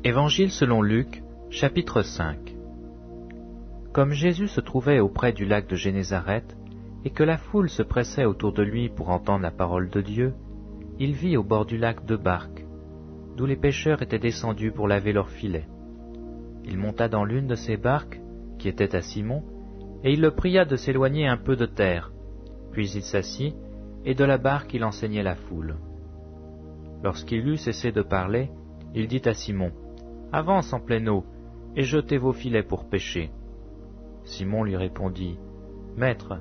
Évangile selon Luc, chapitre 5. Comme Jésus se trouvait auprès du lac de Génézareth, et que la foule se pressait autour de lui pour entendre la parole de Dieu, il vit au bord du lac 2 barques, d'où les pêcheurs étaient descendus pour laver leurs filets. Il monta dans l'une de ces barques, qui était à Simon, et il le pria de s'éloigner un peu de terre. Puis il s'assit, et de la barque il enseignait la foule. Lorsqu'il eut cessé de parler, il dit à Simon, « Avance en pleine eau, et jetez vos filets pour pêcher. » Simon lui répondit, « Maître,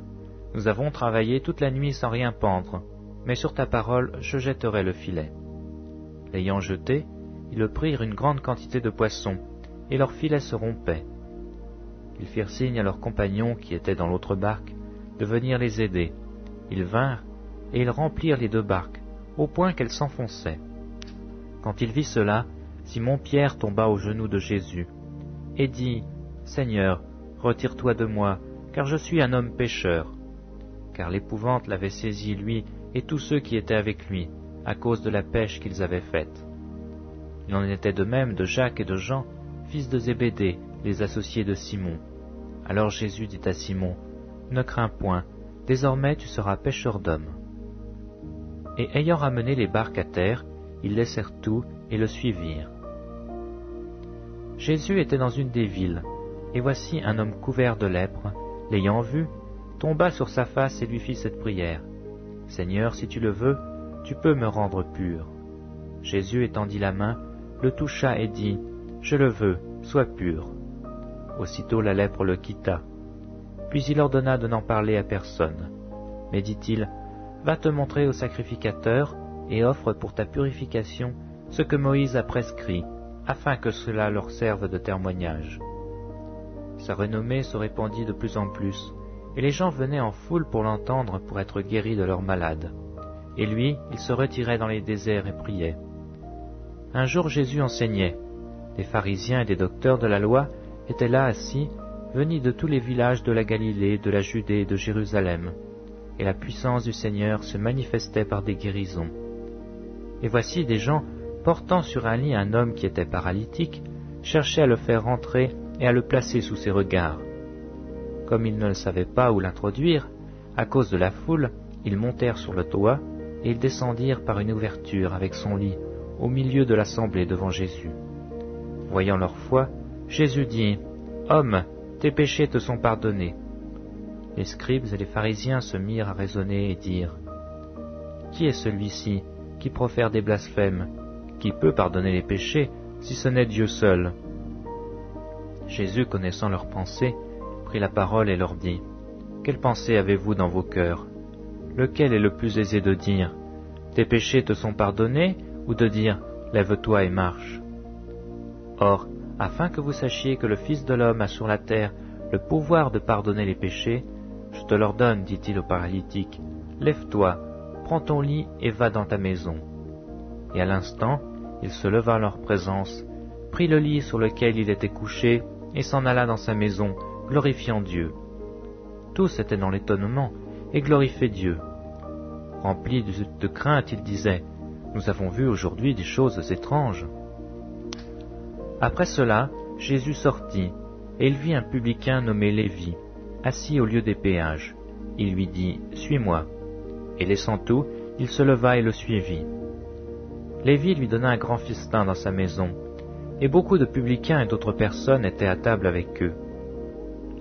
nous avons travaillé toute la nuit sans rien pendre, mais sur ta parole je jetterai le filet. » L'ayant jeté, ils prirent une grande quantité de poissons, et leur filet se rompait. Ils firent signe à leurs compagnons qui étaient dans l'autre barque de venir les aider. Ils vinrent, et ils remplirent les 2 barques, au point qu'elles s'enfonçaient. Quand il vit cela, Simon-Pierre tomba aux genoux de Jésus, et dit, « Seigneur, retire-toi de moi, car je suis un homme pécheur. » Car l'épouvante l'avait saisi, lui et tous ceux qui étaient avec lui, à cause de la pêche qu'ils avaient faite. Il en était de même de Jacques et de Jean, fils de Zébédée, les associés de Simon. Alors Jésus dit à Simon, « Ne crains point, désormais tu seras pêcheur d'hommes. » Et ayant ramené les barques à terre, ils laissèrent tout et le suivirent. Jésus était dans une des villes, et voici un homme couvert de lèpre, l'ayant vu, tomba sur sa face et lui fit cette prière, « Seigneur, si tu le veux, tu peux me rendre pur. » Jésus étendit la main, le toucha et dit, « Je le veux, sois pur. » Aussitôt la lèpre le quitta. Puis il ordonna de n'en parler à personne. Mais dit-il, « Va te montrer au sacrificateur, et offre pour ta purification ce que Moïse a prescrit, afin que cela leur serve de témoignage. » Sa renommée se répandit de plus en plus, et les gens venaient en foule pour l'entendre pour être guéris de leurs malades. Et lui, il se retirait dans les déserts et priait. Un jour Jésus enseignait. Des pharisiens et des docteurs de la loi étaient là assis, venus de tous les villages de la Galilée, de la Judée et de Jérusalem, et la puissance du Seigneur se manifestait par des guérisons. Et voici des gens, portant sur un lit un homme qui était paralytique, cherchaient à le faire rentrer et à le placer sous ses regards. Comme ils ne savaient pas où l'introduire, à cause de la foule, ils montèrent sur le toit, et ils descendirent par une ouverture avec son lit, au milieu de l'assemblée devant Jésus. Voyant leur foi, Jésus dit, « Homme, tes péchés te sont pardonnés. » Les scribes et les pharisiens se mirent à raisonner et dirent, « Qui est celui-ci qui profère des blasphèmes? Qui peut pardonner les péchés, si ce n'est Dieu seul ?» Jésus, connaissant leurs pensées, prit la parole et leur dit, « Quelle pensée avez-vous dans vos cœurs? Lequel est le plus aisé de dire, « Tes péchés te sont pardonnés » ou de dire, « Lève-toi et marche » Or, afin que vous sachiez que le Fils de l'homme a sur la terre le pouvoir de pardonner les péchés, je te l'ordonne, dit-il au paralytique, « Lève-toi, prends ton lit et va dans ta maison. » Et à l'instant, il se leva en leur présence, prit le lit sur lequel il était couché et s'en alla dans sa maison, glorifiant Dieu. Tous étaient dans l'étonnement et glorifiaient Dieu. Remplis de crainte, ils disaient, « Nous avons vu aujourd'hui des choses étranges. » Après cela, Jésus sortit, et il vit un publicain nommé Lévi, assis au lieu des péages. Il lui dit, « Suis-moi. » Et laissant tout, il se leva et le suivit. Lévi lui donna un grand festin dans sa maison, et beaucoup de publicains et d'autres personnes étaient à table avec eux.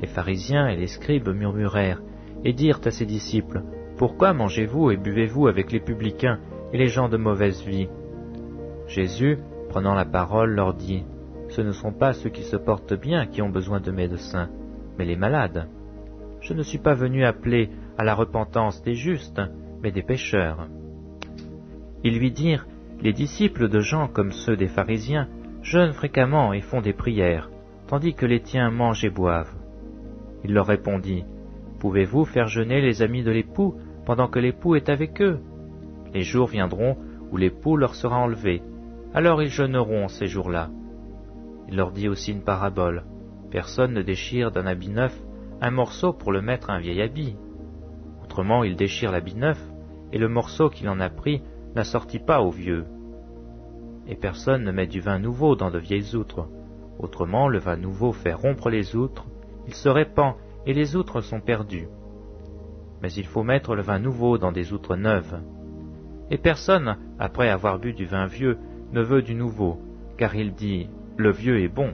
Les pharisiens et les scribes murmurèrent, et dirent à ses disciples, « Pourquoi mangez-vous et buvez-vous avec les publicains et les gens de mauvaise vie ?» Jésus, prenant la parole, leur dit, « Ce ne sont pas ceux qui se portent bien qui ont besoin de médecins, mais les malades. Je ne suis pas venu appeler à la repentance des justes, mais des pécheurs. » Ils lui dirent, « Les disciples de Jean, comme ceux des pharisiens, jeûnent fréquemment et font des prières, tandis que les tiens mangent et boivent. » Il leur répondit, « Pouvez-vous faire jeûner les amis de l'époux pendant que l'époux est avec eux? Les jours viendront où l'époux leur sera enlevé, alors ils jeûneront ces jours-là. » Il leur dit aussi une parabole. Personne ne déchire d'un habit neuf un morceau pour le mettre à un vieil habit. Autrement, il déchire l'habit neuf, et le morceau qu'il en a pris n'assortit pas au vieux. Et personne ne met du vin nouveau dans de vieilles outres. Autrement, le vin nouveau fait rompre les outres, il se répand, et les outres sont perdues. Mais il faut mettre le vin nouveau dans des outres neuves. Et personne, après avoir bu du vin vieux, ne veut du nouveau, car il dit « le vieux est bon ».